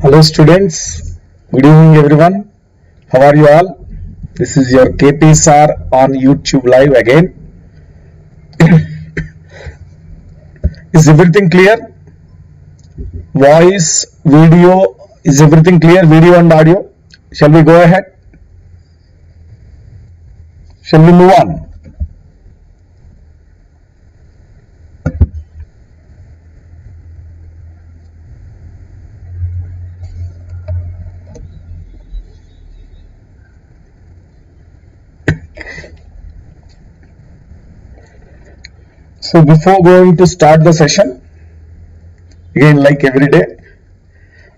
Hello students, good evening everyone. How are you all? This is your KP sir on YouTube live again. Is everything clear? Voice, video, is everything clear? Video and audio. Shall we go ahead? Shall we move on? So before going to start the session, again like every day,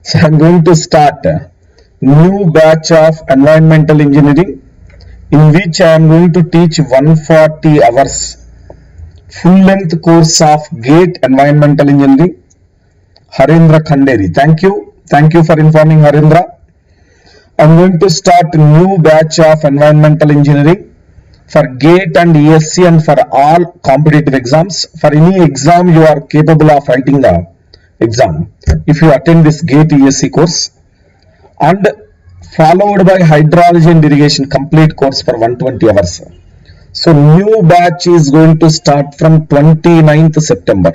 so I'm going to start a new batch of environmental engineering in which I am going to teach 140 hours full length course of GATE environmental engineering. Harindra Khanderi, thank you for informing Harindra. I'm going to start a new batch of environmental engineering for GATE and ESC and for all competitive exams. For any exam you are capable of writing the exam if you attend this GATE ESC course, and followed by hydrology and irrigation complete course for 120 hours. So new batch is going to start from 29th September.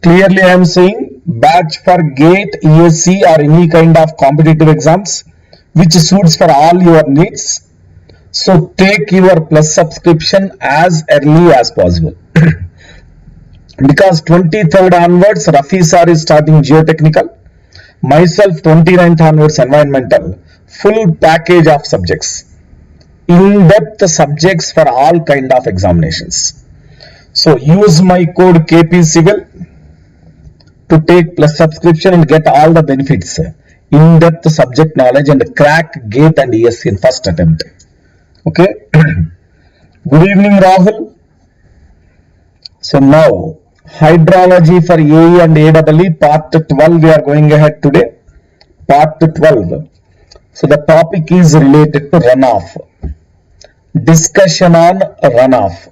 Clearly I am saying batch for GATE, ESC or any kind of competitive exams which suits for all your needs. So take your plus subscription as early as possible. Because 23rd onwards Rafi sir is starting geotechnical, myself 29th onwards environmental, full package of subjects, in-depth subjects for all kind of examinations. So use my code KP Civil to take plus subscription and get all the benefits, in-depth subject knowledge and crack GATE and ESC in first attempt. Okay. Good evening Rahul. So now hydrology for AE and AEE part 12 we are going ahead today. Part 12. So the topic is related to runoff. Discussion on runoff.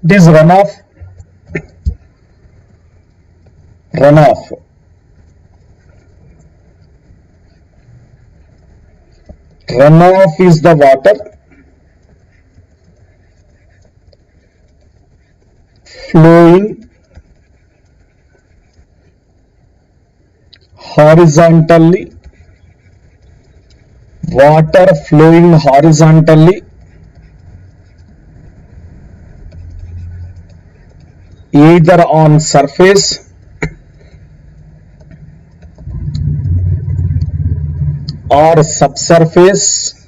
This runoff. Runoff is the water flowing horizontally, either on surface or subsurface,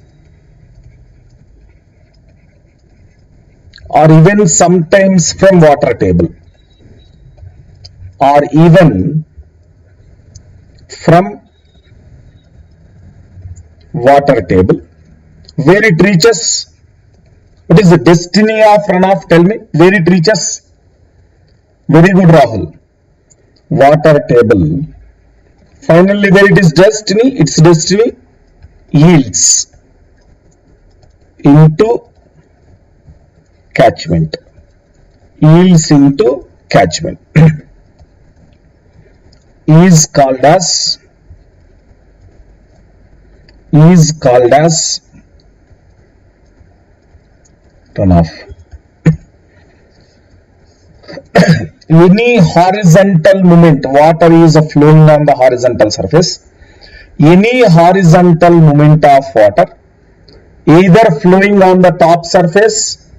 or even sometimes from water table, or even from water table. Where it reaches? What is the destiny of runoff? Tell me, where it reaches? Very good Rahul. Water table. Finally where it is destiny? Its destiny yields into catchment. Is called as runoff. Any horizontal movement, water is flowing on the horizontal surface. Any horizontal movement of water, either flowing on the top surface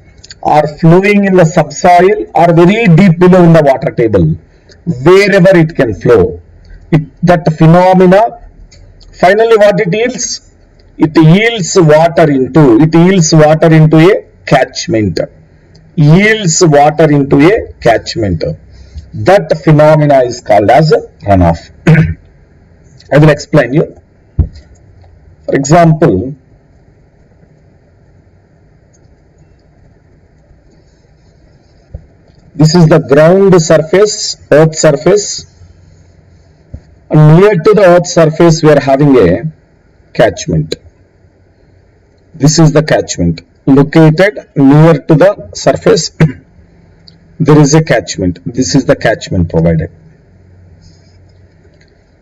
or flowing in the subsoil or very deep below in the water table, wherever it can flow, that phenomena, finally what it yields? It yields water into a catchment. That phenomena is called as runoff. I will explain you. For example, this is the ground surface, earth surface, and near to the earth surface we are having a catchment. This is the catchment located near to the surface. There is a catchment. This is the catchment provided.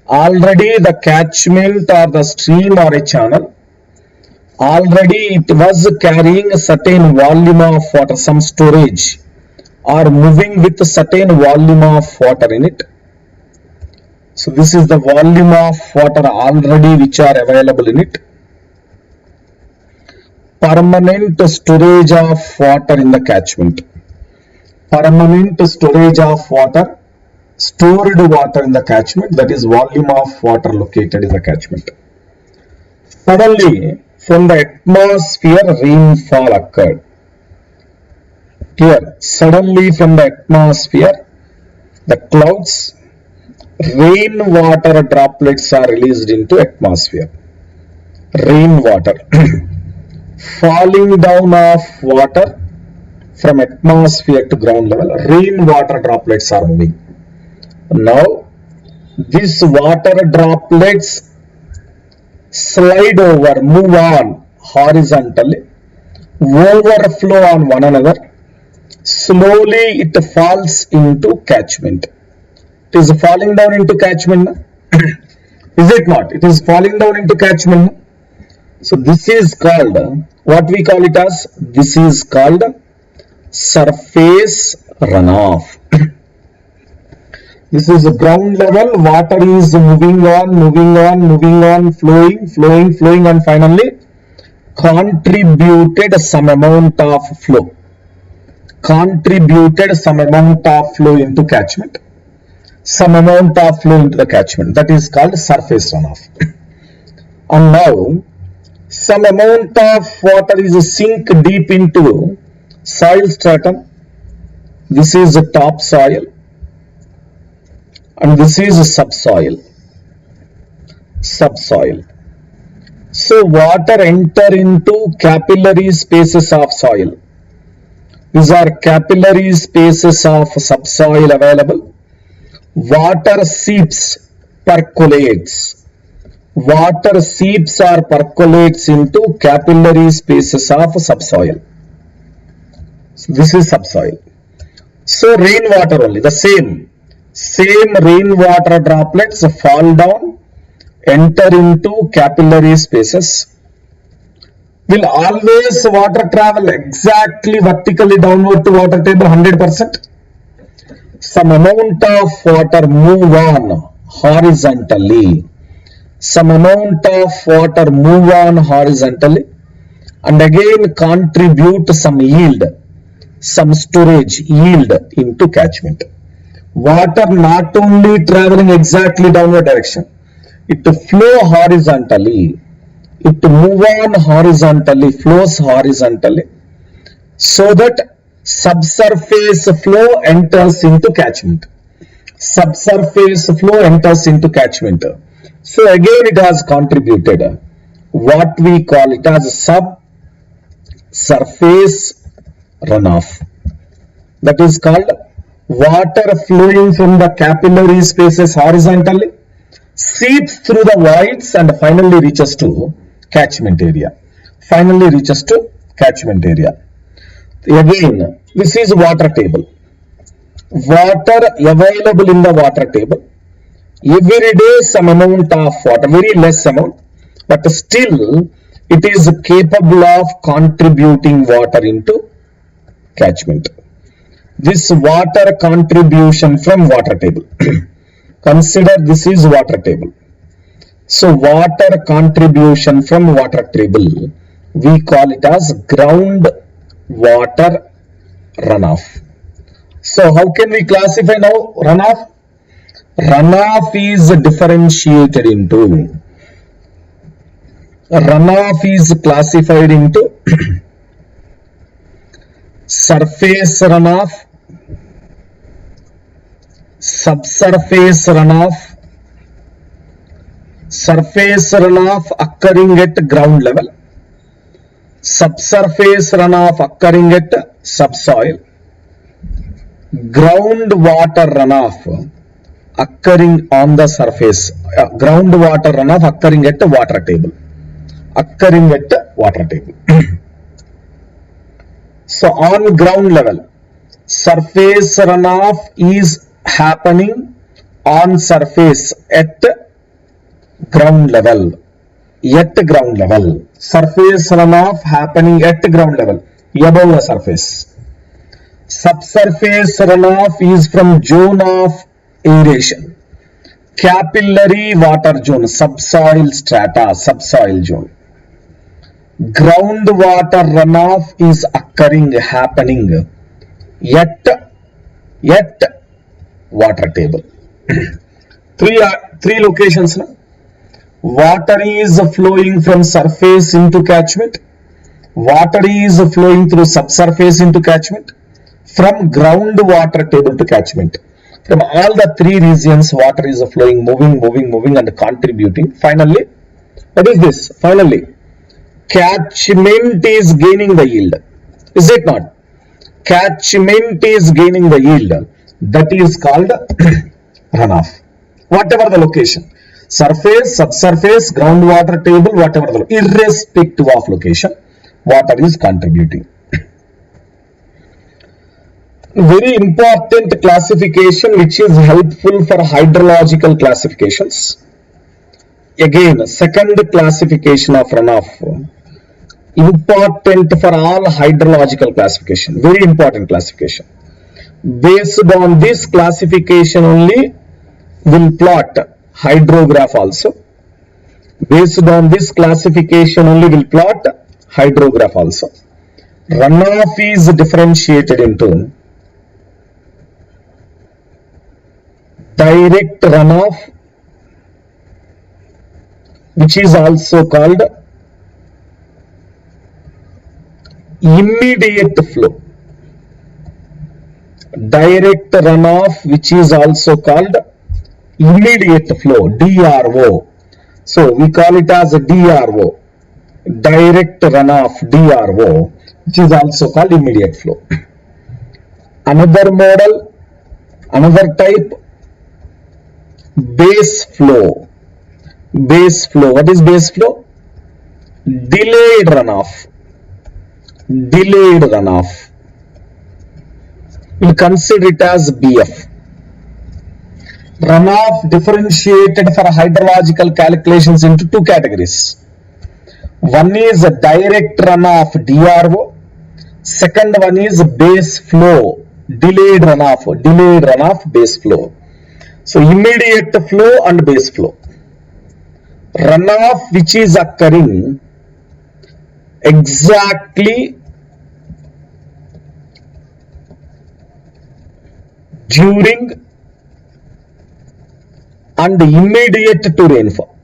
already the catchment or the stream or a channel, already it was carrying a certain volume of water, some storage, or moving with a certain volume of water in it. So this is the volume of water already which are available in it. Permanent storage of water in the catchment. Permanent storage of water, stored water in the catchment, that is volume of water located in the catchment. Suddenly from the atmosphere rainfall occurred. Here, suddenly from the atmosphere, the clouds, rainwater droplets are released into atmosphere. Rainwater falling down of water from atmosphere to ground level, rainwater droplets are moving. Now these water droplets slide over, move on horizontally, overflow on one another. Slowly it falls into catchment. It is falling down into catchment. Is it not? It is falling down into catchment. So this is called, what we call it as, this is called surface runoff. This is ground level, water is moving on, flowing, and finally contributed some amount of flow. Contributed some amount of flow into catchment. Some amount of flow into the catchment. That is called surface runoff. And now some amount of water is sink deep into soil stratum. This is the topsoil and this is subsoil. So water enter into capillary spaces of soil. These are capillary spaces of subsoil available. Water seeps, percolates. Water seeps or percolates into capillary spaces of subsoil. So this is subsoil. So rainwater only, the same rainwater droplets fall down, enter into capillary spaces. Will always water travel exactly vertically downward to water table 100%? Some amount of water move on horizontally. Some amount of water move on horizontally and again contribute some yield, some storage yield into catchment. Water not only traveling exactly downward direction, it flow horizontally, it move on horizontally, flows horizontally, so that subsurface flow enters into catchment. Subsurface flow enters into catchment. So again it has contributed what we call it as subsurface runoff. That is called water flowing from the capillary spaces horizontally, seeps through the voids and finally reaches to catchment area. Again, this is water table. Water available in the water table. Every day some amount of water, very less amount, but still it is capable of contributing water into catchment. This water contribution from water table. Consider this is water table. So water contribution from water table, we call it as ground water runoff. So how can we classify now runoff? Runoff is differentiated into, runoff is classified into surface runoff, subsurface runoff, surface runoff occurring at ground level, subsurface runoff occurring at subsoil, groundwater runoff occurring on the surface, groundwater runoff occurring at water table, So on ground level, surface runoff is happening on surface at ground level, at ground level, surface runoff happening at ground level, above the surface. Subsurface runoff is from zone of aeration, capillary water zone, subsoil strata, subsoil zone. Groundwater runoff is occurring, happening at water table. three locations now. Water is flowing from surface into catchment, water is flowing through subsurface into catchment, from groundwater table to catchment. From all the three regions, water is flowing, moving and contributing. Finally, what is this? Finally, catchment is gaining the yield. Is it not? Catchment is gaining the yield. That is called runoff. Whatever the location, surface, subsurface, groundwater table, whatever the location, irrespective of location, water is contributing. Very important classification which is helpful for hydrological classifications. Again, second classification of runoff, important for all hydrological classification, very important classification. Based on this classification only, we'll plot hydrograph also. Based on this classification only, we'll plot hydrograph also. Runoff is differentiated into direct runoff, which is also called immediate flow. Direct runoff, which is also called immediate flow, DRO. So we call it as a DRO, direct runoff, DRO, which is also called immediate flow. Another model, another type, base flow. Base flow. What is base flow? Delayed runoff. Delayed runoff. We'll consider it as BF. Runoff differentiated for hydrological calculations into two categories. One is a direct runoff, DRO. Second one is base flow, delayed runoff, base flow. So immediate flow and base flow. Runoff which is occurring exactly during and immediate to rainfall.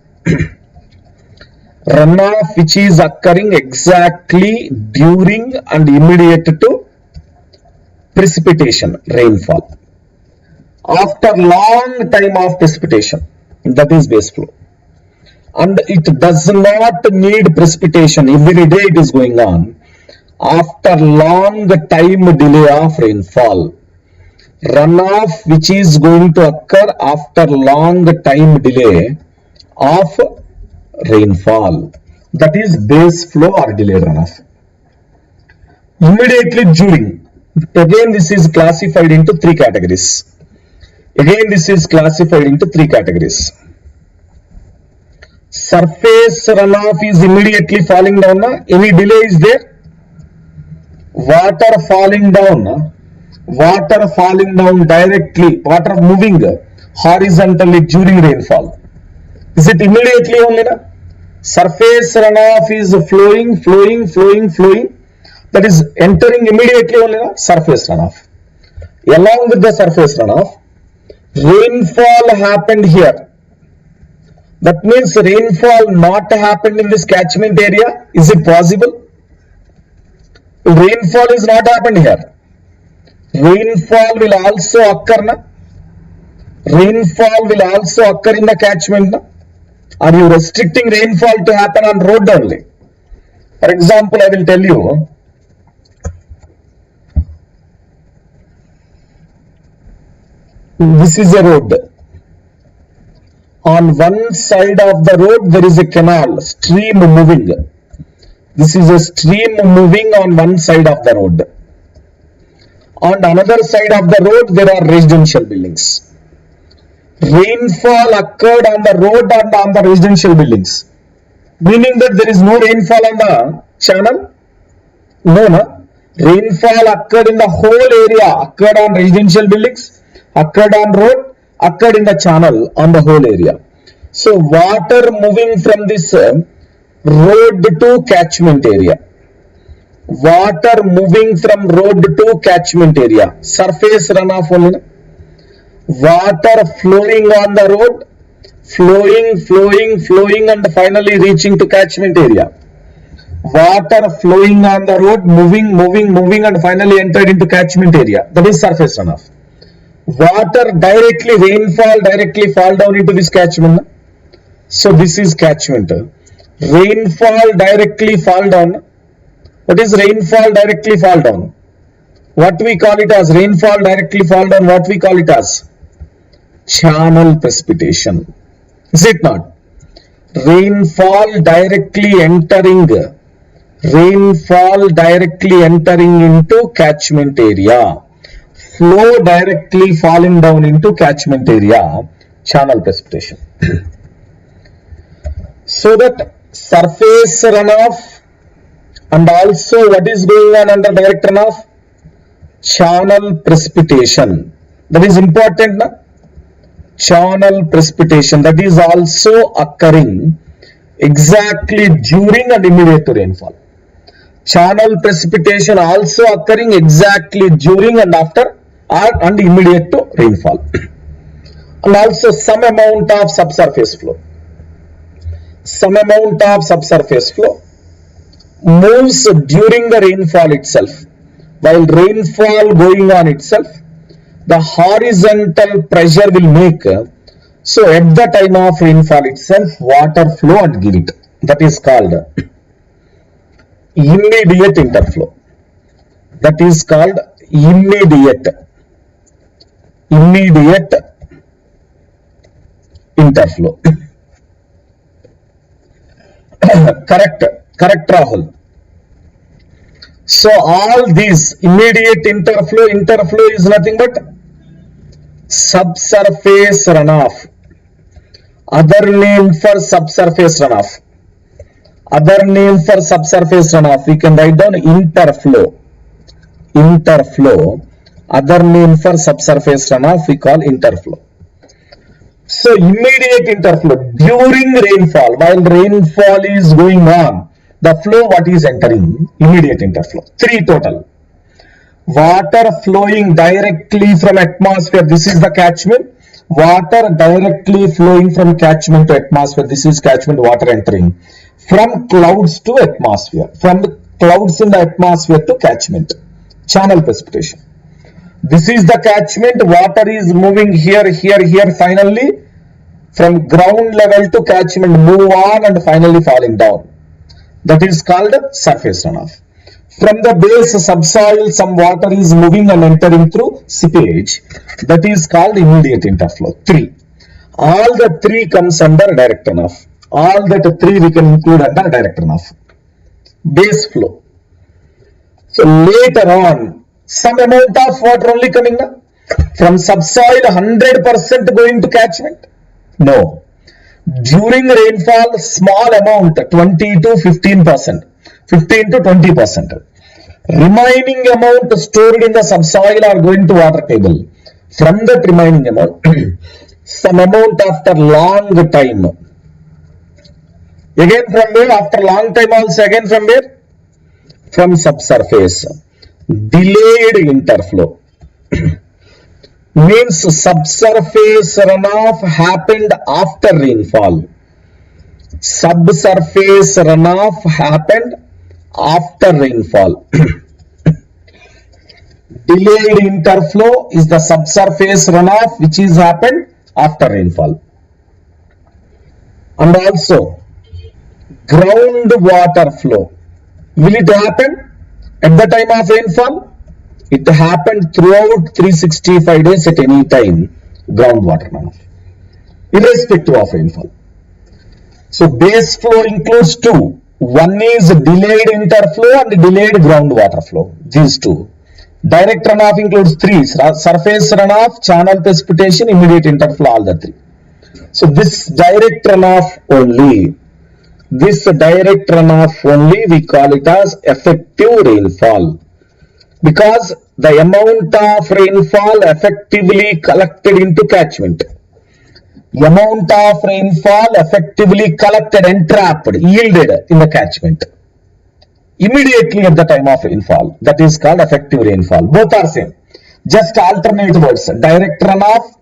Runoff which is occurring exactly during and immediate to precipitation, rainfall. After long time of precipitation, that is base flow. And it does not need precipitation, every day it is going on. After long time delay of rainfall, runoff which is going to occur after long time delay of rainfall, that is base flow or delayed runoff. Immediately during, again this is classified into three categories. Surface runoff is immediately falling down. Any delay is there? Water falling down directly, water moving horizontally during rainfall. Is it immediately only? Surface runoff is flowing. That is entering immediately only. Surface runoff. Along with the surface runoff, rainfall happened here. That means rainfall not happened in this catchment area. Is it possible? Rainfall is not happened here. Rainfall will also occur. Rainfall will also occur in the catchment. Are you restricting rainfall to happen on road only? For example, I will tell you. This is a road. On one side of the road there is a canal, stream moving. This is a stream moving on one side of the road. On another side of the road there are residential buildings. rainfall occurred on the road and on the residential buildings, meaning that there is no rainfall on the channel. No. Rainfall occurred in the whole area, occurred on residential buildings, occurred on road, occurred in the channel on the whole area. So water moving from this road to catchment area. Water moving from road to catchment area. Surface runoff only. Water flowing on the road, flowing and finally reaching to catchment area. Water flowing on the road, moving and finally entered into catchment area. That is surface runoff. Water directly, rainfall directly fall down into this catchment. So this is catchment. Rainfall directly fall down. What is rainfall directly fall down? What we call it as rainfall directly fall down, what we call it as? Channel precipitation. Is it not? Rainfall directly entering into catchment area. Flow directly falling down into catchment area. Channel precipitation. So that surface runoff and also what is going on under direct runoff? Channel precipitation. That is important. Na? Channel precipitation, that is also occurring exactly during and immediate to rainfall. Channel precipitation also occurring exactly during and after and immediate to rainfall. And also some amount of subsurface flow. Some amount of subsurface flow moves during the rainfall itself. While rainfall going on itself, the horizontal pressure will make, so at the time of rainfall itself, water flow and give it. That is called immediate interflow. That is called immediate interflow. Correct Rahul. So all these immediate interflow is nothing but subsurface runoff. Other name for subsurface runoff. We can write down interflow. Other name for subsurface runoff we call interflow. So immediate interflow during rainfall, while rainfall is going on, the flow what is entering? Immediate interflow. 3 total. Water flowing directly from atmosphere, this is the catchment. Water directly flowing from catchment to atmosphere, this is catchment. Water entering from clouds to atmosphere, from the clouds in the atmosphere to catchment. Channel precipitation. This is the catchment. Water is moving here, finally from ground level to catchment, move on and finally falling down. That is called surface runoff. From the base subsoil, some water is moving and entering through seepage. That is called immediate interflow. 3. All the 3 comes under direct runoff. All that 3 we can include under direct runoff. Base flow. So later on, some amount of water only coming now. From subsoil, 100% going to catchment? No. During rainfall, small amount, 20 to 15%. 15 to 20%. Remaining amount stored in the subsoil are going to water table. From that remaining amount, some amount after long time. Again from where? After long time also again from where? From subsurface. Delayed interflow. Means subsurface runoff happened after rainfall. Subsurface runoff happened after rainfall. Delayed interflow is the subsurface runoff which is happened after rainfall. And also groundwater flow. Will it happen at the time of rainfall? It happened throughout 365 days at any time. Groundwater runoff, irrespective of rainfall. So base flow includes 2. One is delayed interflow and delayed groundwater flow. These 2. Direct runoff includes three: surface runoff, channel precipitation, immediate interflow, all the three. So this direct runoff only, we call it as effective rainfall, because the amount of rainfall effectively collected into catchment, entrapped, yielded in the catchment immediately at the time of rainfall, that is called effective rainfall. Both are same, just alternate words: direct runoff,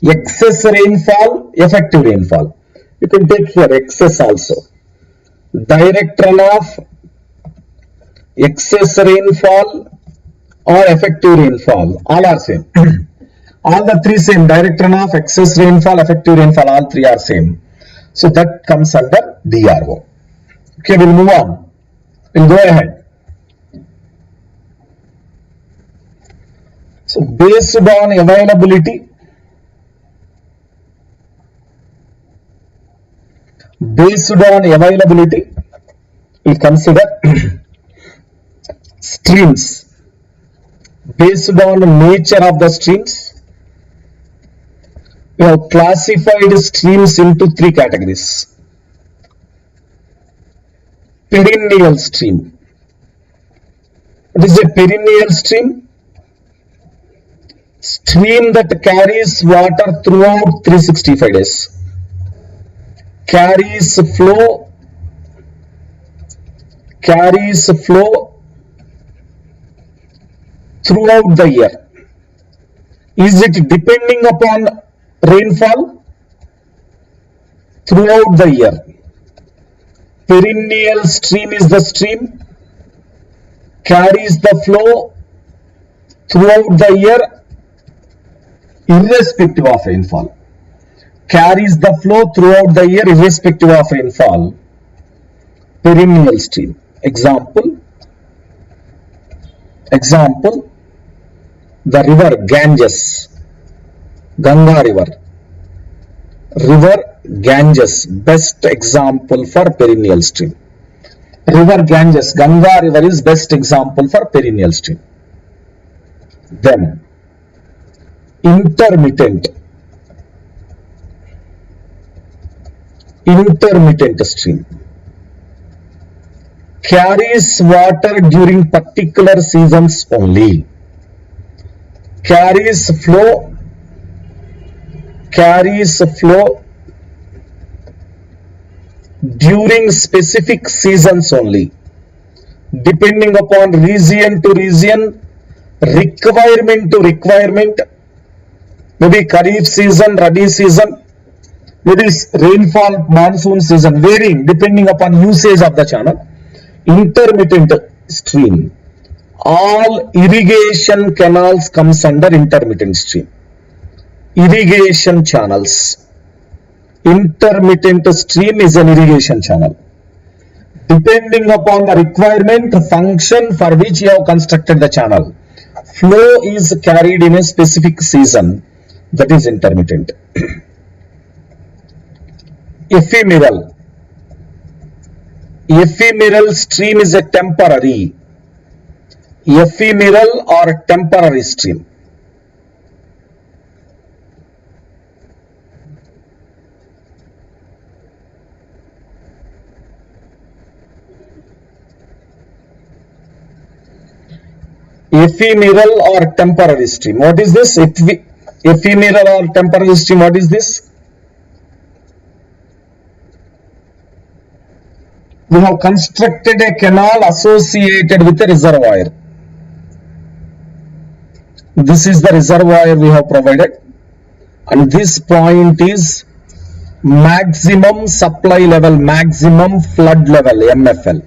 excess rainfall, effective rainfall. You can take here excess also. Direct runoff, excess rainfall, or effective rainfall, all are same. All the three same: direct runoff, excess rainfall, effective rainfall, all three are same. So that comes under DRO. Okay, we'll move on. We'll go ahead. So based on availability, we consider streams. Based on the nature of the streams, we have classified streams into three categories. Perennial stream. What is a perennial stream? Stream that carries water throughout 365 days. Carries flow throughout the year. Is it depending upon rainfall? Throughout the year. Perennial stream is the stream, carries the flow throughout the year irrespective of rainfall. Carries the flow throughout the year irrespective of rainfall. Perennial stream. Example, the river Ganges, Ganga river. River Ganges, best example for perennial stream. River Ganges, Ganga river is best example for perennial stream. Then intermittent stream. Carries water during particular seasons only. Carries flow during specific seasons only, depending upon region to region, requirement to requirement, maybe Kharif season, Rabi season, maybe rainfall, monsoon season, varying depending upon usage of the channel. Intermittent stream. All irrigation canals comes under intermittent stream. Irrigation channels. Intermittent stream is an irrigation channel. Depending upon the requirement, function for which you have constructed the channel, flow is carried in a specific season, that is intermittent. Ephemeral. Ephemeral stream is a temporary. Ephemeral or temporary stream. Ephemeral or temporary stream. What is this? Ephemeral or temporary stream, what is this? We have constructed a canal associated with a reservoir. This is the reservoir we have provided, and this point is maximum supply level, maximum flood level, MFL.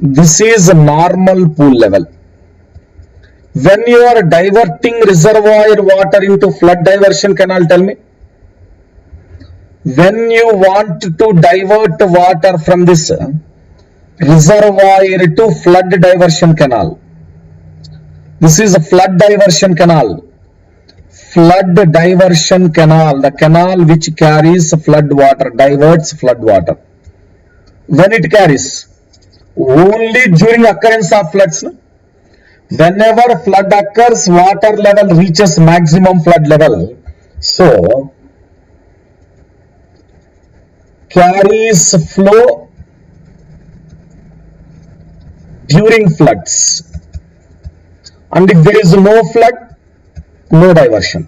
This is a normal pool level. When you are diverting reservoir water into flood diversion canal, tell me. When you want to divert water from this reservoir to flood diversion canal, this is a flood diversion canal. Flood diversion canal, the canal which carries flood water, diverts flood water. When it carries? Only during occurrence of floods. Whenever flood occurs, water level reaches maximum flood level. So, carries flow during floods. And if there is no flood, no diversion.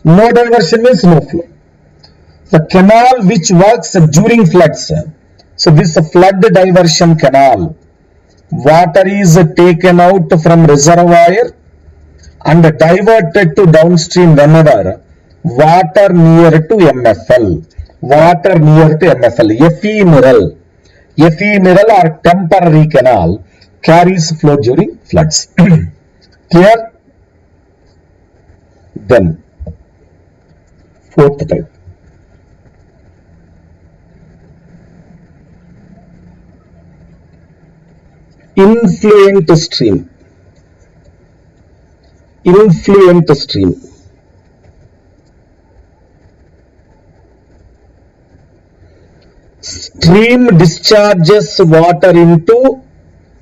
No diversion means no flow. The canal which works during floods. So this flood diversion canal, water is taken out from reservoir and diverted to downstream whenever water near to MFL. Water near to MFL. Ephemeral or temporary canal carries flow during floods. Clear? Then, fourth type. Influent stream. Influent stream. Stream discharges water into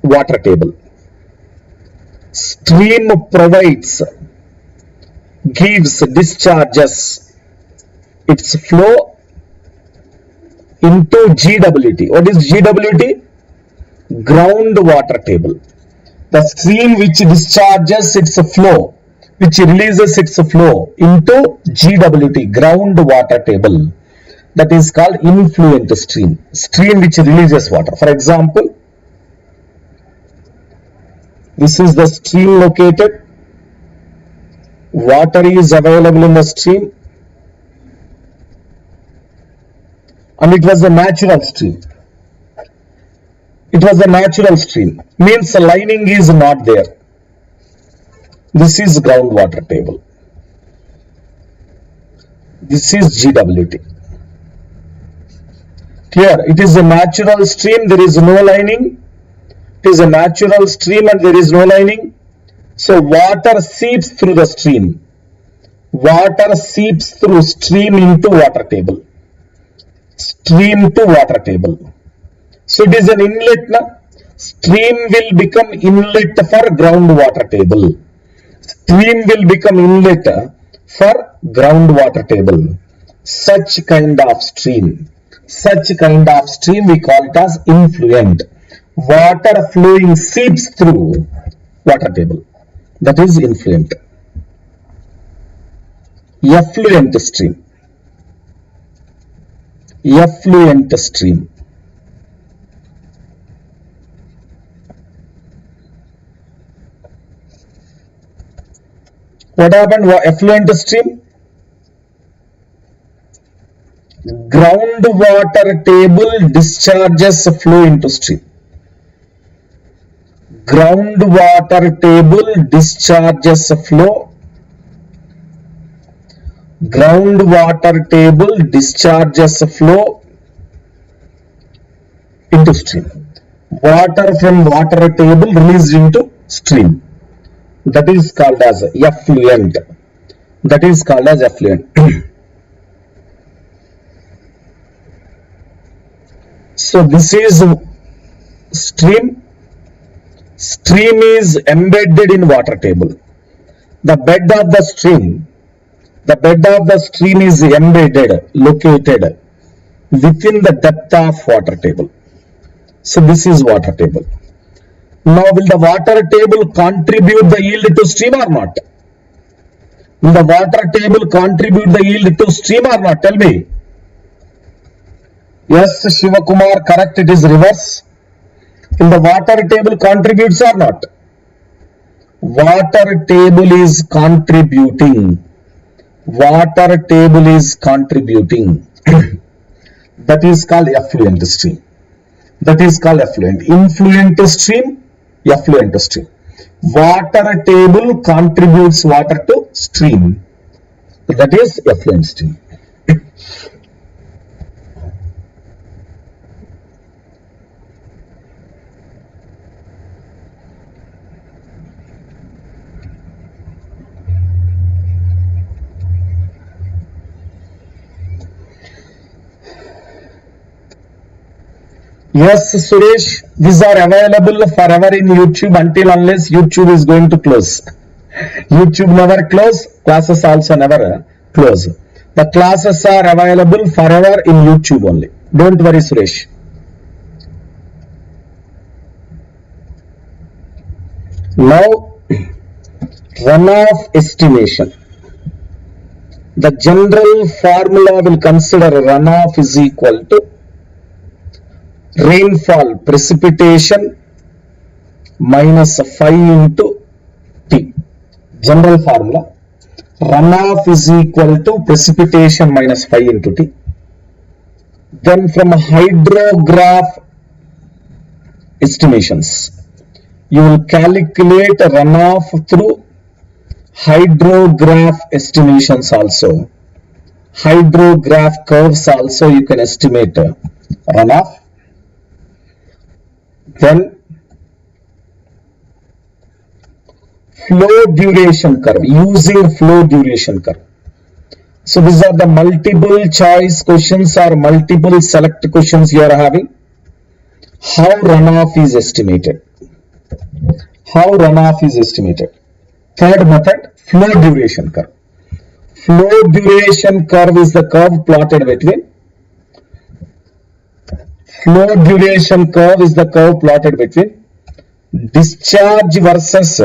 water table. Stream provides, gives, discharges its flow into GWT. What is GWT? Groundwater table. The stream which discharges its flow, which releases its flow into GWT, groundwater table, that is called influent stream. Stream which releases water. For example, this is the stream located. Water is available in the stream, and it was a natural stream. It was a natural stream, means the lining is not there. This is groundwater table. This is GWT. Here, it is a natural stream, there is no lining. It is a natural stream and there is no lining. So water seeps through the stream. Water seeps through stream into water table. Stream to water table. So it is an inlet. Na? Stream will become inlet for groundwater table. Stream will become inlet for groundwater table. Such kind of stream we call it as influent. Water flowing seeps through water table. That is influent. Effluent stream. Effluent stream. What happened? Effluent stream? Groundwater table discharges flow into stream. Groundwater table discharges flow. Groundwater table discharges flow into stream. Water from water table released into stream. That is called as effluent. That is called as effluent. So this is stream. Stream is embedded in water table. The bed of the stream is embedded, located within the depth of water table. So this is water table. Now will the water table contribute the yield to stream or not? Will the water table contribute the yield to stream or not? Tell me. Yes, Shivakumar, correct, it is reverse. Will the water table contributes or not? Water table is contributing. Water table is contributing. That is called effluent stream. That is called effluent. Influent stream, effluent stream. Water table contributes water to stream. That is effluent stream. Yes, Suresh, these are available forever in YouTube until unless YouTube is going to close. YouTube never close, classes also never close. The classes are available forever in YouTube only. Don't worry, Suresh. Now, runoff estimation. The general formula will consider runoff is equal to rainfall, precipitation minus phi into T. General formula. Runoff is equal to precipitation minus phi into T. Then from hydrograph estimations, you will calculate runoff through hydrograph estimations also. Hydrograph curves also you can estimate runoff. Then flow duration curve, using flow duration curve. So these are the multiple choice questions or multiple select questions you are having. How runoff is estimated? How runoff is estimated? Third method, flow duration curve. Flow duration curve is the curve plotted between. Flow duration curve is the curve plotted between discharge versus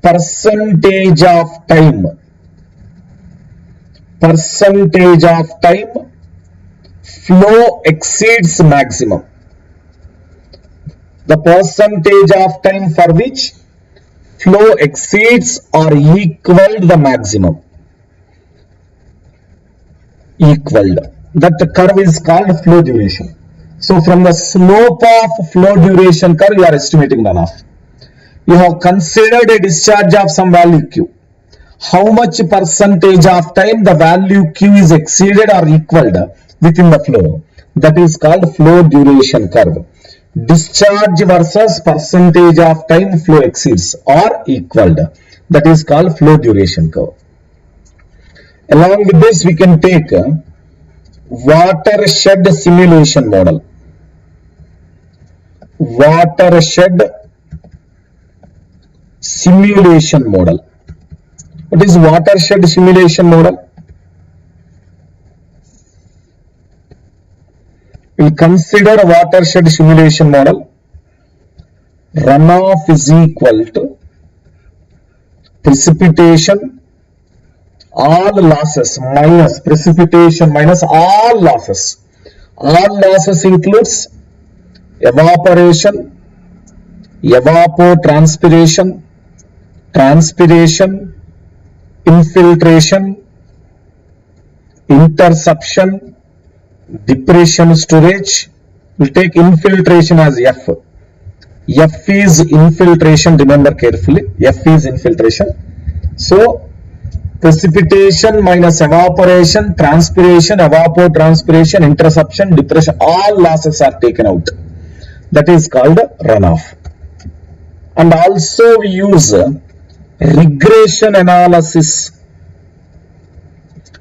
percentage of time. Percentage of time flow exceeds maximum. The percentage of time for which flow exceeds or equaled the maximum. Equaled. That curve is called flow duration. So from the slope of flow duration curve, you are estimating runoff. You have considered a discharge of some value Q. How much percentage of time the value Q is exceeded or equaled within the flow? That is called flow duration curve. Discharge versus percentage of time flow exceeds or equaled. That is called flow duration curve. Along with this, we can take watershed simulation model. Watershed simulation model. What is watershed simulation model? We'll consider a watershed simulation model. Runoff is equal to precipitation all losses minus precipitation minus all losses. All losses includes evaporation, evapotranspiration, transpiration, infiltration, interception, depression storage. We'll take infiltration as F. F is infiltration, remember carefully. F is infiltration. So precipitation minus evaporation, transpiration, evapotranspiration, interception, depression, all losses are taken out. That is called runoff. And also we use regression analysis,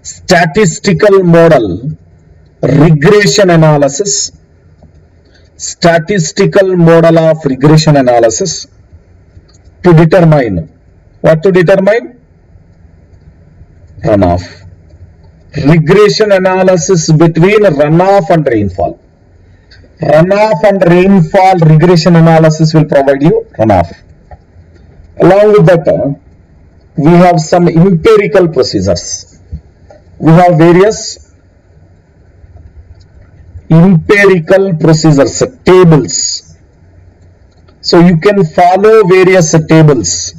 statistical model, regression analysis, statistical model of regression analysis to determine what? To determine runoff. Regression analysis between runoff and rainfall. Runoff and rainfall regression analysis will provide you runoff. Along with that, we have some empirical procedures. We have various empirical procedures, tables. So you can follow various tables.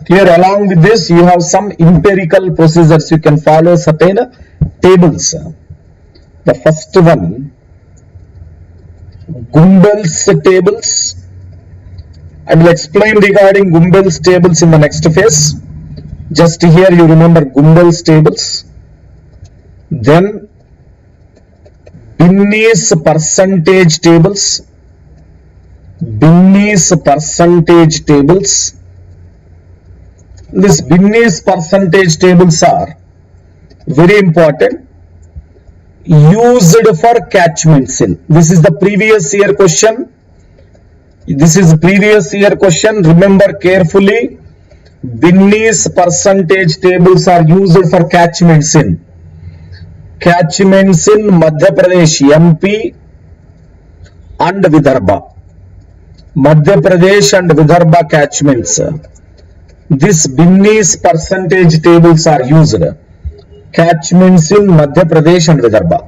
Here along with this, you have some empirical procedures. You can follow certain tables. The first one, Gumbel's tables. I will explain regarding Gumbel's tables in the next phase. Just here you remember Gumbel's tables. Then Binney's percentage tables. Binney's percentage tables. This Binny's percentage tables are very important, used for catchments in. This is the previous year question. This is previous year question. Remember carefully. Binny's percentage tables are used for catchments in. Catchments in Madhya Pradesh, MP and Vidarbha. Madhya Pradesh and Vidarbha catchments. This Binny's percentage tables are used. Catchments in Madhya Pradesh and Vidarbha.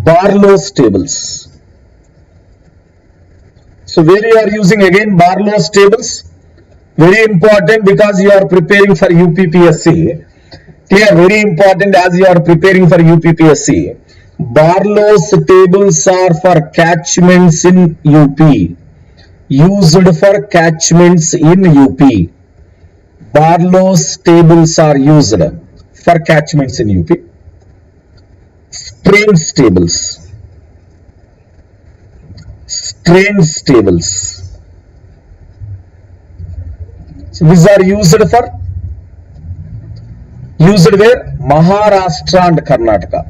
Barlow's tables. So where you are using again Barlow's tables? Very important because you are preparing for UPPSC. Clear? Very important as you are preparing for UPPSC. Barlow's tables are for catchments in UP. Used for catchments in UP. Barlow's tables are used for catchments in UP. Strange tables. Strange tables. So these are used for where? Maharashtra and Karnataka.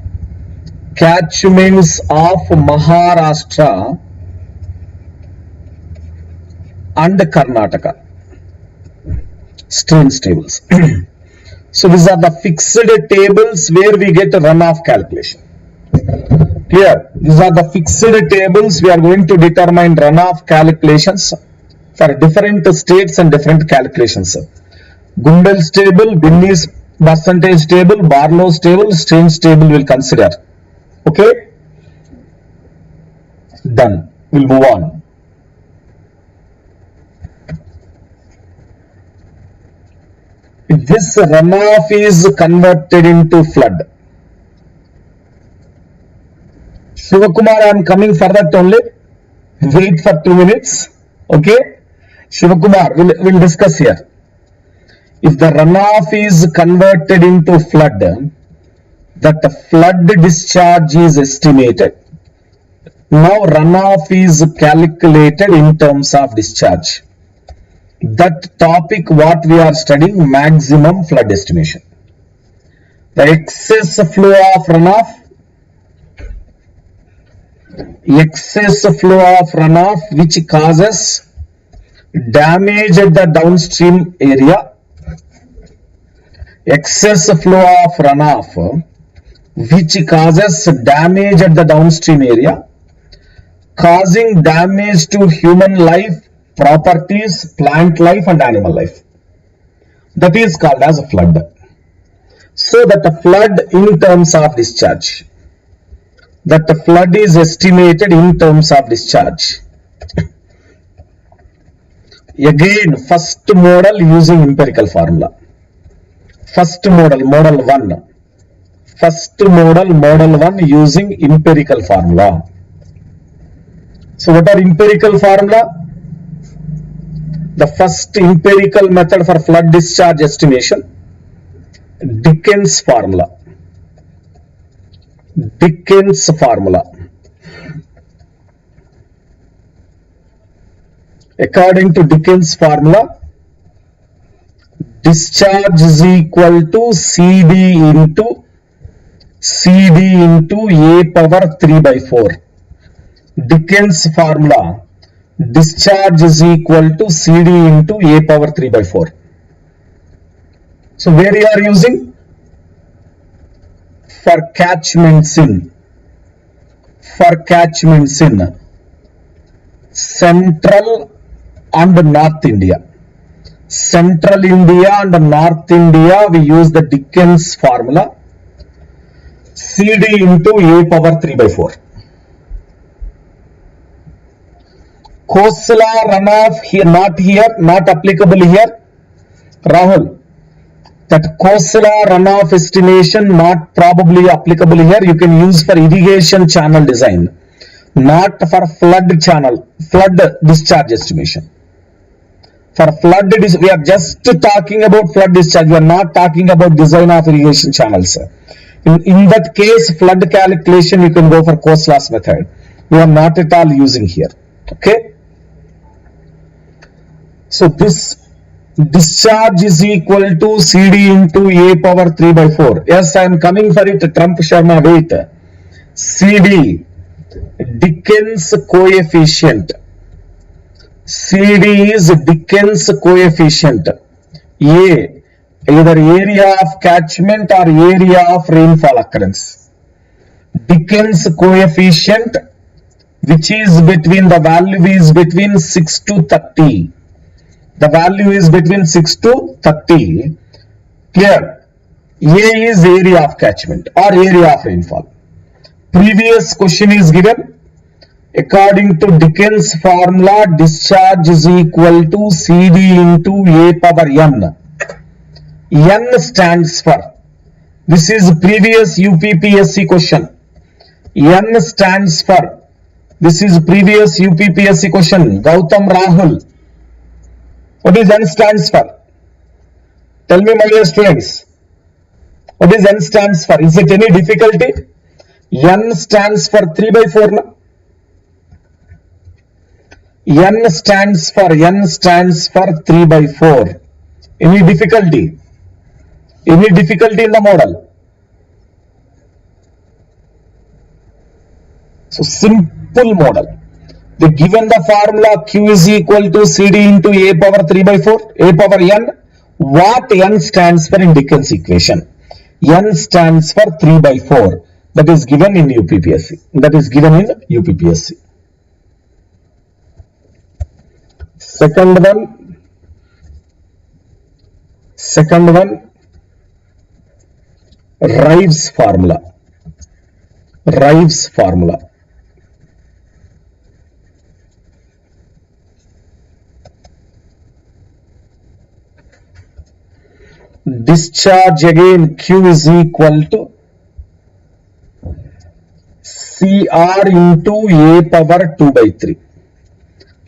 Catchments of Maharashtra and Karnataka. Strange tables. So these are the fixed tables where we get a runoff calculation. Clear? These are the fixed tables we are going to determine runoff calculations for different states and different calculations. Gundel's table, Binny's percentage table, Barlow's table, Strange table will consider. Okay? Done. We'll move on. If this runoff is converted into flood. Shivakumar, I am coming for that only. Wait for 2 minutes. Okay? Shivakumar, we'll discuss here. If the runoff is converted into flood, that the flood discharge is estimated. Now runoff is calculated in terms of discharge. That topic what we are studying, maximum flood estimation. The excess flow of runoff, which causes damage at the downstream area. Excess flow of runoff which causes damage at the downstream area, causing damage to human life, properties, plant life and animal life. That is called as a flood. So that the flood in terms of discharge. That the flood is estimated in terms of discharge. Again, first model using empirical formula. First model, model 1. First model, model 1 using empirical formula. So what are empirical formula? The first empirical method for flood discharge estimation, Dickens formula. Dickens formula. According to Dickens formula, discharge is equal to CD into A power 3 by 4. Dickens formula, discharge is equal to CD into A power 3 by 4. So where you are using? For catchments in. For catchments in Central and North India. Central India and North India, we use the Dickens formula, CD into A power 3 by 4. Coastal runoff here, not applicable here. Rahul, that coastal runoff estimation not probably applicable here. You can use for irrigation channel design, not for flood discharge estimation. For flood, we are just talking about flood discharge. We are not talking about design of irrigation channels. In that case, flood calculation, you can go for Kosla's method. We are not at all using here. Okay. So this discharge is equal to CD into A power 3 by 4. Yes, I am coming for it. Trump Sharma, wait. CD, Dickens coefficient. CD is Dickens coefficient. A, either area of catchment or area of rainfall occurrence. Dickens coefficient, which is between, the value is between 6 to 30. The value is between 6 to 30. Clear? A is area of catchment or area of rainfall. Previous question is given. According to Dickens formula, discharge is equal to CD into A power n. N stands for, this is previous UPPSC question. N stands for, this is previous UPPSC question. Gautam Rahul. What is N stands for? Tell me, my dear students. What is N stands for? Is it any difficulty? N stands for 3 by 4. No? N stands for 3 by 4. Any difficulty? Any difficulty in the model? So simple model. They given the formula Q is equal to CD into A power 3 by 4, A power n. What n stands for in Dickens equation? N stands for 3 by 4. That is given in UPPSC. That is given in UPPSC. Second one, Rives formula. Rives formula. Discharge, again Q is equal to CR into A power 2 by 3.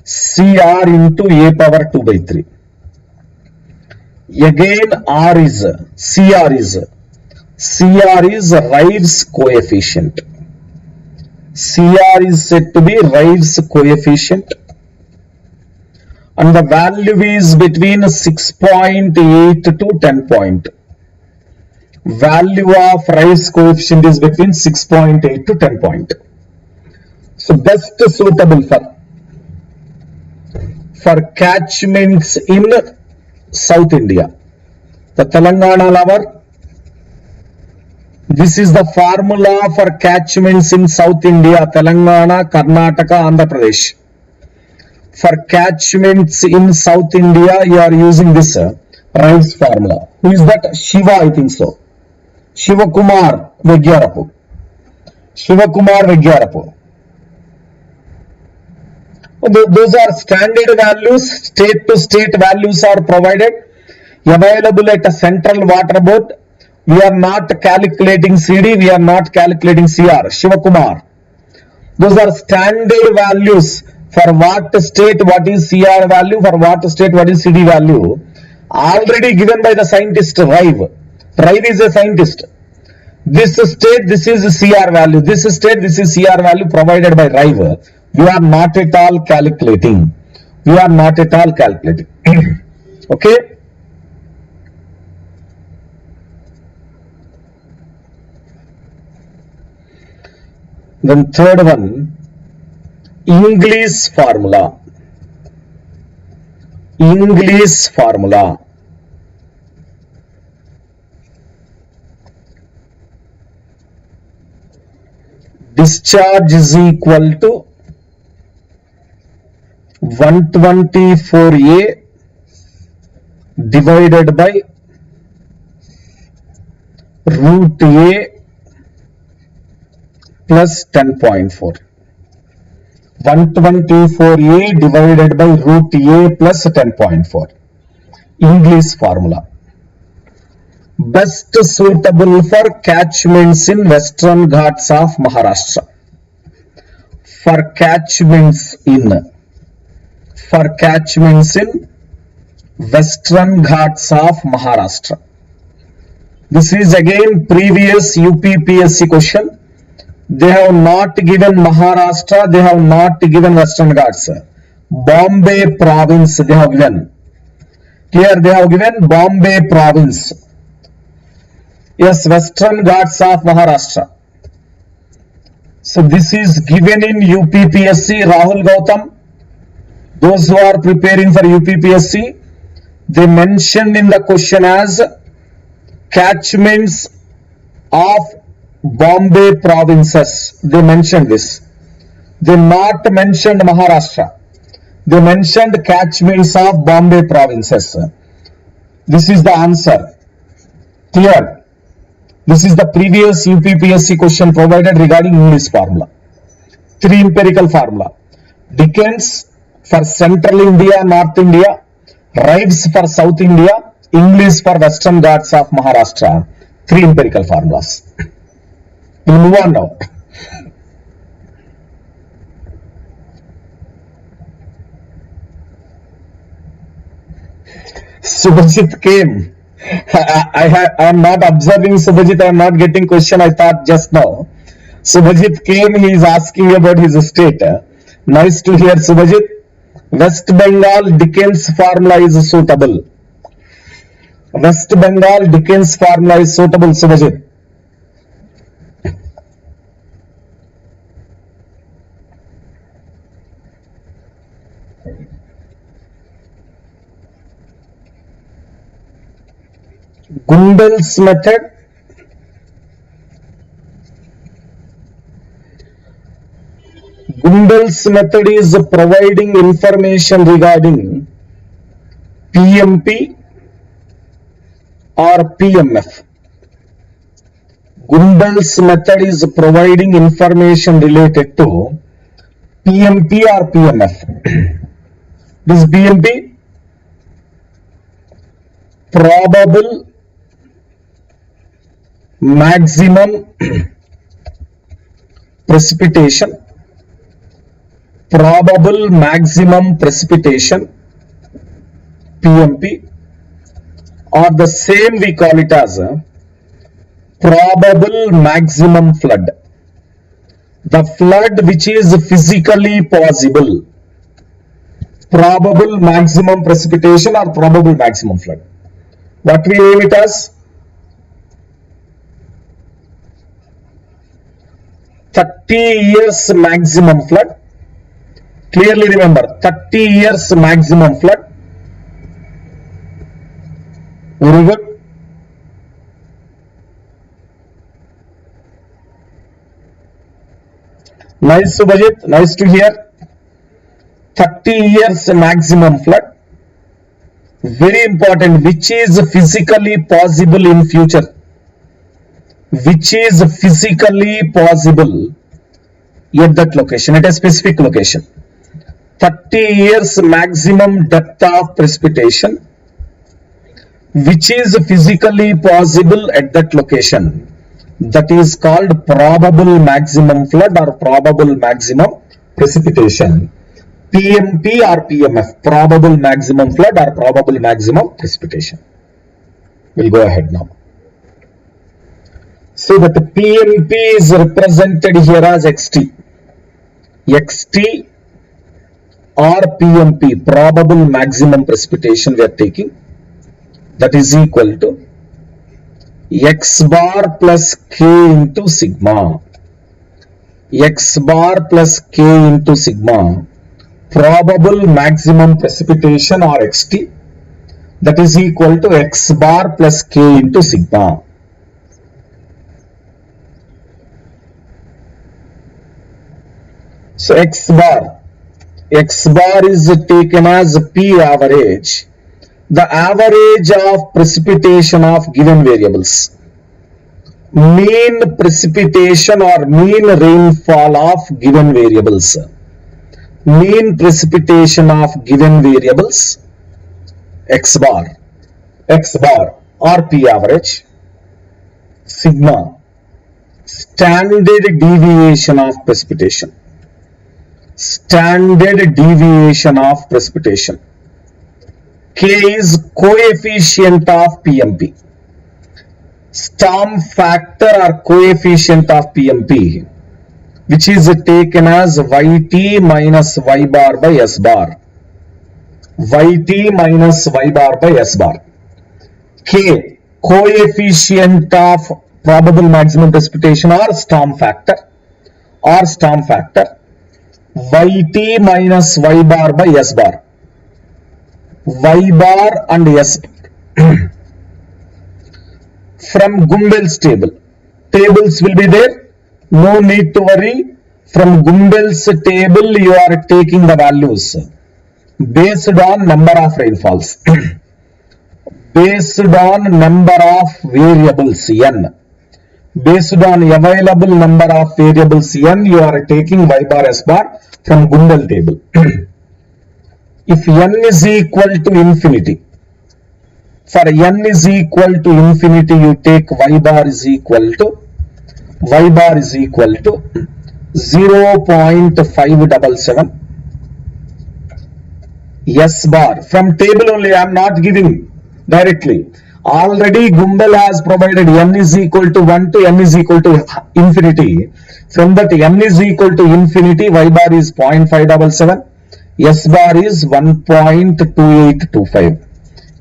CR into A power 2 by 3. Again CR is Rives coefficient. CR is said to be Rives coefficient. And the value is between 6.8 to 10 point. Value of Rives coefficient is between 6.8 to 10 point. So best suitable for catchments in South India. The Telangana lover. This is the formula for catchments in South India, Telangana, Karnataka, Andhra Pradesh. For catchments in South India, you are using this Rives formula. Who is that? Shiva, I think so. Shiva Kumar Vagyarapu. Those are standard values. State to state values are provided. Available at a central water board. We are not calculating CD. We are not calculating CR. Shiva Kumar. Those are standard values. For what state, what is CR value? For what state, what is CD value? Already given by the scientist Rive. Rive is a scientist. This state, this is CR value. This state, this is CR value provided by Rive. We are not at all calculating. Okay? Then third one, English formula. Discharge is equal to 124A divided by root A plus 10.4. 124A divided by root A plus 10.4. English formula. Best suitable for catchments in Western Ghats of Maharashtra. For catchments in Western Ghats of Maharashtra. This is again previous UPPSC question. They have not given Maharashtra, they have not given Western Ghats. Bombay province they have given. Here they have given Bombay province. Yes, Western Ghats of Maharashtra. So this is given in UPPSC. Rahul Gautam, those who are preparing for UPPSC, they mentioned in the question as catchments of Bombay provinces. They mentioned this. They not mentioned Maharashtra. They mentioned catchments of Bombay provinces. This is the answer. Clear? This is the previous UPPSC question provided regarding English formula. 3 empirical formula. Dickens for Central India, North India. Rives for South India. English for Western Ghats of Maharashtra. 3 empirical formulas. We'll move on now. Subhajit came. I am not observing Subhajit. I am not getting question. I thought just now. Subhajit came. He is asking about his state. Nice to hear, Subhajit. West Bengal Dickens formula is suitable. West Bengal Dickens formula is suitable, Subhajit. Gundel's method. Gundel's method is providing information regarding PMP or PMF. Gundel's method is providing information related to PMP or PMF. This PMP, probable maximum precipitation, probable maximum precipitation, PMP, or the same we call it as probable maximum flood. The flood which is physically possible, probable maximum precipitation or probable maximum flood. What we name it as? 30 years maximum flood. Clearly remember, 30 years maximum flood. Very good. Nice, Subhajit. Nice to hear. 30 years maximum flood. Very important. Which is physically possible in future. Which is physically possible at that location, at a specific location. 30 years maximum depth of precipitation, which is physically possible at that location. That is called probable maximum flood or probable maximum precipitation. PMP or PMF, probable maximum flood or probable maximum precipitation. We'll go ahead now. So that the PMP is represented here as XT. XT or PMP, probable maximum precipitation we are taking. That is equal to X bar plus K into sigma. X bar plus K into sigma. Probable maximum precipitation or XT. That is equal to X bar plus K into sigma. So X bar is taken as P average, the average of precipitation of given variables. Mean precipitation or mean rainfall of given variables. Mean precipitation of given variables, X bar or P average, sigma, standard deviation of precipitation. Standard deviation of precipitation. K is coefficient of PMP. Storm factor or coefficient of PMP. which is taken as yt minus y bar by s bar. Yt minus y bar by s bar. K, coefficient of probable maximum precipitation or storm factor. Yt minus y bar by s bar. Y bar and s from Gumbel's table. Tables will be there. No need to worry. From Gumbel's table, you are taking the values based on number of rainfalls, based on number of variables n, based on available number of variables n, you are taking y bar s bar from Gumbel table. If n is equal to infinity, for n is equal to infinity, you take y bar is equal to 0.577 s bar. From table only, I am not giving directly. Already Gumbel has provided n is equal to 1 to n is equal to infinity. From that n is equal to infinity, y bar is 0.577, s bar is 1.2825.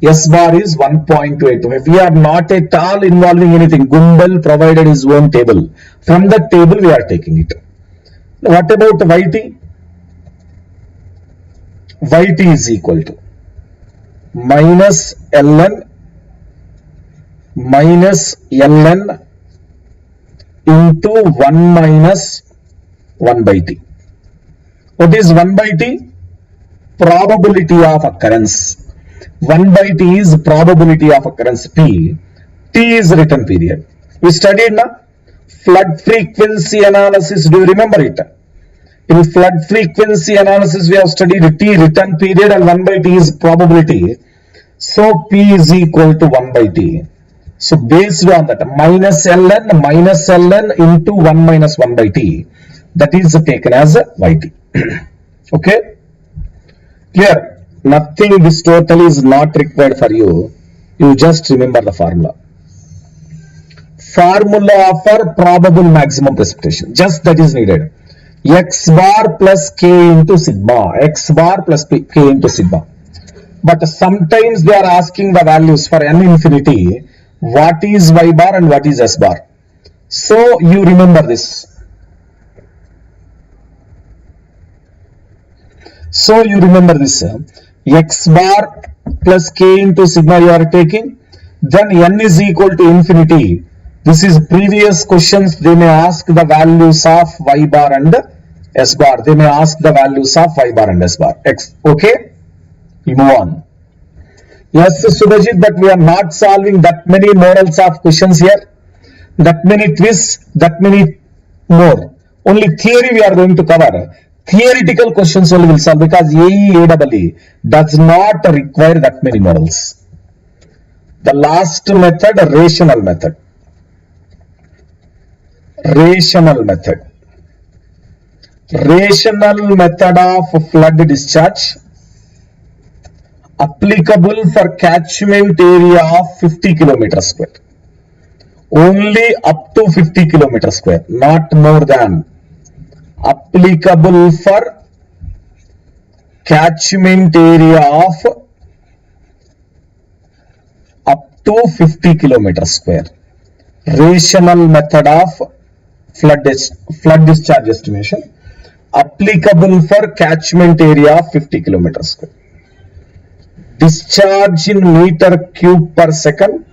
S bar is 1.2825. We are not at all involving anything. Gumbel provided his own table. From that table we are taking it. What about yt? Yt is equal to minus ln into 1 minus 1 by t. What is 1 by t? Probability of occurrence. 1 by t is probability of occurrence P. T is return period. We studied now flood frequency analysis. Do you remember it? In flood frequency analysis, we have studied T return period and 1 by t is probability. So P is equal to 1 by t. So based on that, minus ln into 1 minus 1 by t. That is taken as yt. Okay? Clear? Nothing, this total is not required for you. You just remember the formula. Formula for probable maximum precipitation. Just that is needed. X bar plus K into sigma. X bar plus K into sigma. But sometimes they are asking the values for n infinity. What is y bar and what is s bar? So you remember this. X bar plus K into sigma you are taking. Then n is equal to infinity. This is previous questions. They may ask the values of y bar and s bar. They may ask the values of y bar and s bar. Okay? We move on. Yes, Subhajit, but we are not solving that many models of questions here. That many twists, that many more. Only theory we are going to cover. Theoretical questions only will solve because AEE does not require that many models. The last method, rational method. Rational method of flood discharge applicable for catchment area of 50 km square. Only up to 50 km square, not more than. Applicable for catchment area of up to 50 km square. Rational method of flood discharge estimation applicable for catchment area of 50 km square. Discharge in meter cube per second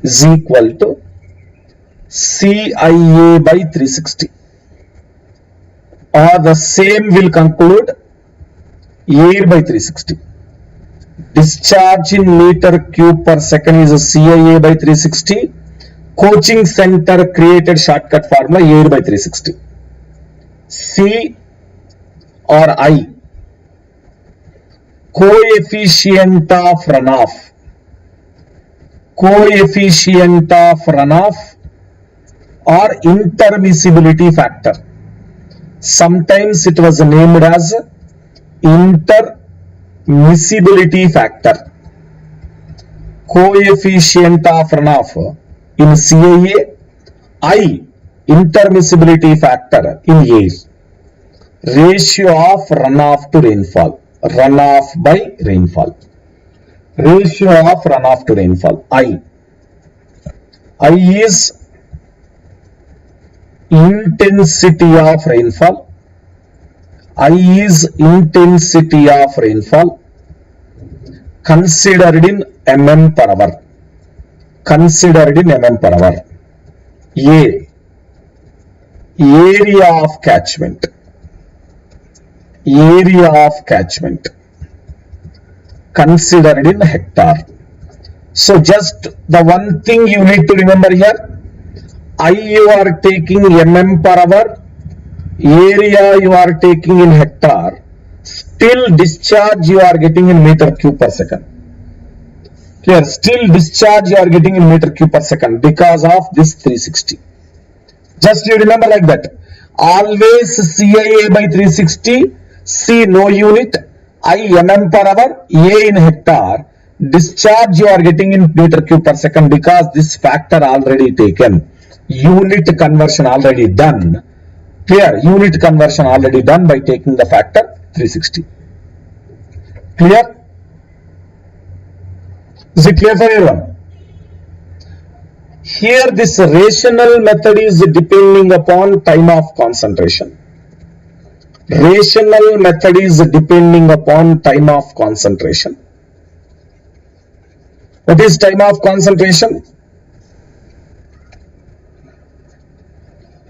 is equal to CIA by 360. Or the same will conclude air by 360. Discharge in meter cube per second is a CIA by 360. Coaching center created shortcut formula air by 360. C or I. Coefficient of runoff. Or intermiscibility factor. Sometimes it was named as intermiscibility factor. Coefficient of runoff in CIA. I intermissibility factor in air, ratio of runoff to rainfall, runoff by rainfall, ratio of runoff to rainfall. I is intensity of rainfall. I is intensity of rainfall considered in mm per hour. Considered in mm per hour. A, area of catchment. Area of catchment considered in hectare. So just the one thing you need to remember here, I you are taking mm per hour, area you are taking in hectare, still discharge you are getting in meter cube per second. Here, still discharge you are getting in meter cube per second because of this 360. Just you remember like that. Always CIA by 360, C no unit, I mm per hour, A in hectare, discharge you are getting in meter cube per second because this factor already taken. Unit conversion already done. Clear? Unit conversion already done by taking the factor 360. Clear? Is it clear for everyone? Here this rational method is depending upon time of concentration. Rational method is depending upon time of concentration. What is time of concentration?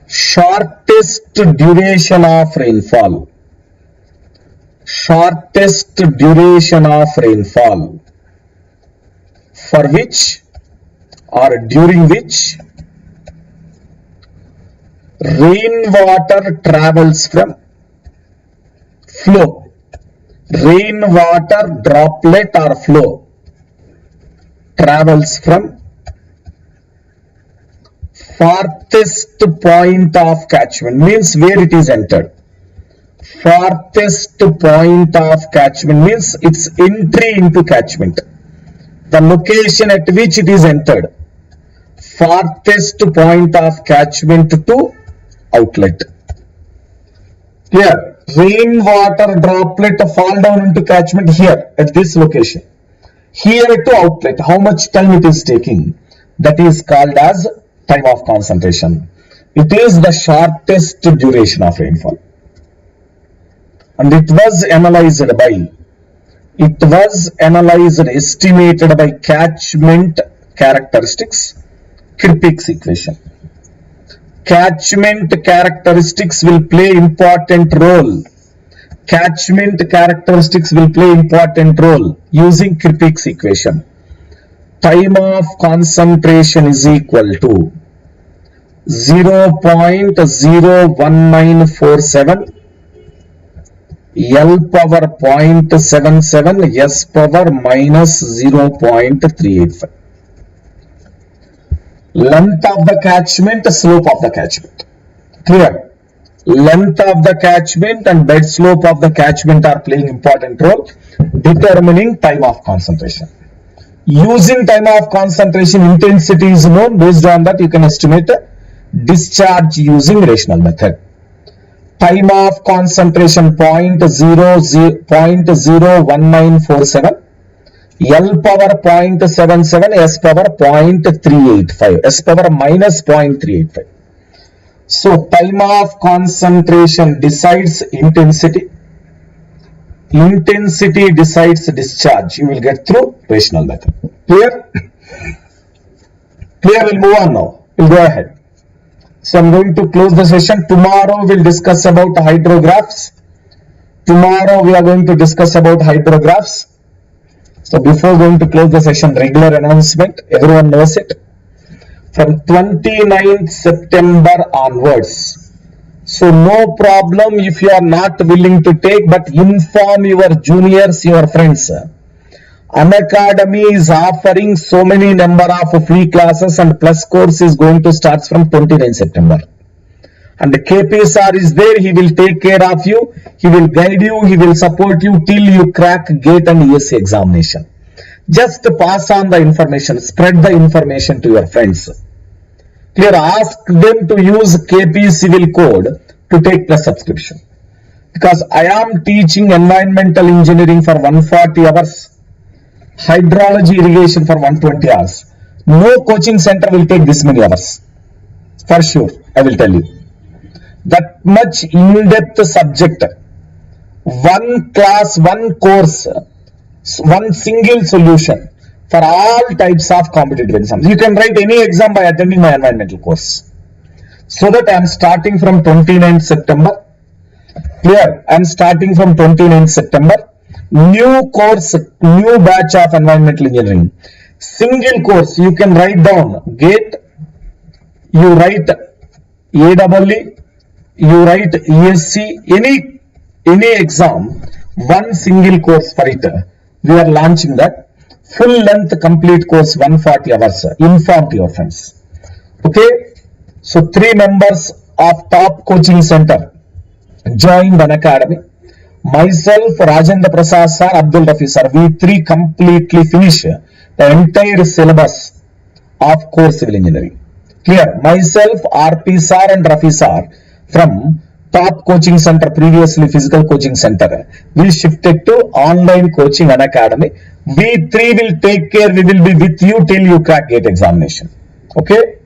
Shortest duration of rainfall. Shortest duration of rainfall for which or during which rainwater travels from flow. Rainwater droplet or flow travels from farthest point of catchment, means where it is entered. Farthest point of catchment means its entry into catchment, the location at which it is entered. Farthest point of catchment to outlet. Here, rainwater droplet fall down into catchment here at this location. Here to outlet, how much time it is taking? That is called as time of concentration. It is the shortest duration of rainfall. And it was estimated by catchment characteristics, Kirpik's equation. Catchment characteristics will play important role. Catchment characteristics will play important role using Kirpik's equation. Time of concentration is equal to 0.01947 L power 0.77 S power minus 0.385. Length of the catchment, slope of the catchment. Clear? Length of the catchment and bed slope of the catchment are playing important role determining time of concentration. Using time of concentration, intensity is known. Based on that, you can estimate discharge using rational method. Time of concentration 0.01947, L power 0.77, S power 0.385, S power minus 0.385. So time of concentration decides intensity. Intensity decides discharge. You will get through rational method. Clear? Clear? We'll move on now. We'll go ahead. So I'm going to close the session. Tomorrow we'll discuss about hydrographs. Tomorrow we are going to discuss about hydrographs. So before going to close the session, regular announcement. Everyone knows it. From 29th September onwards. So no problem if you are not willing to take, but inform your juniors, your friends. Unacademy is offering so many number of free classes and plus course is going to start from 29th September. And the KP sir is there, he will take care of you, he will guide you, he will support you till you crack GATE and ESC examination. Just pass on the information, spread the information to your friends. Clear? Ask them to use KP Civil Code to take plus subscription. Because I am teaching environmental engineering for 140 hours, hydrology irrigation for 120 hours. No coaching center will take this many hours. For sure, I will tell you. That much in-depth subject. One class, one course, one single solution for all types of competitive exams. You can write any exam by attending my environmental course. So that I am starting from 29th September. Clear? I am starting from 29th September. New course, new batch of environmental engineering. Single course, you can write down GATE, you write AEE, you write ESC, any exam, one single course for it. We are launching that. Full length complete course, 140 hours. Inform to your friends. Okay? So 3 members of top coaching center joined an academy. Myself, Rajendra Prasad sir, Abdul Rafi sir, we 3 completely finish the entire syllabus of core civil engineering. Clear? Myself, RP sir and Rafi sir from top coaching center, previously physical coaching center, we shifted to online coaching and academy. We 3 will take care, we will be with you till you crack GATE examination. Okay?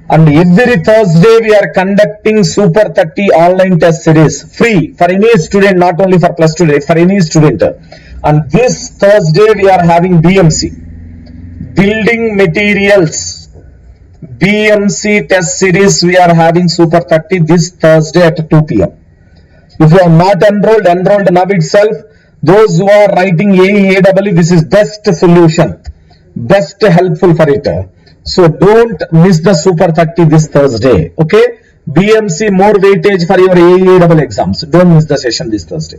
And every Thursday we are conducting Super 30 online test series, free for any student, not only for plus 2, for any student. And this Thursday we are having BMC, Building Materials, BMC test series. We are having Super 30 this Thursday at 2 p.m. If you are not enrolled now itself. Those who are writing AEE, this is best solution, best helpful for it. So don't miss the Super 30 this Thursday. Okay? BMC more weightage for your AEE exams. Don't miss the session this Thursday.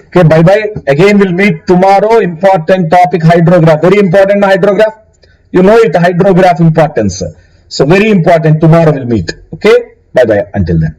Okay, bye bye. Again, we'll meet tomorrow. Important topic, hydrograph. Very important hydrograph. You know it, hydrograph importance. So very important. Tomorrow we'll meet. Okay? Bye bye. Until then.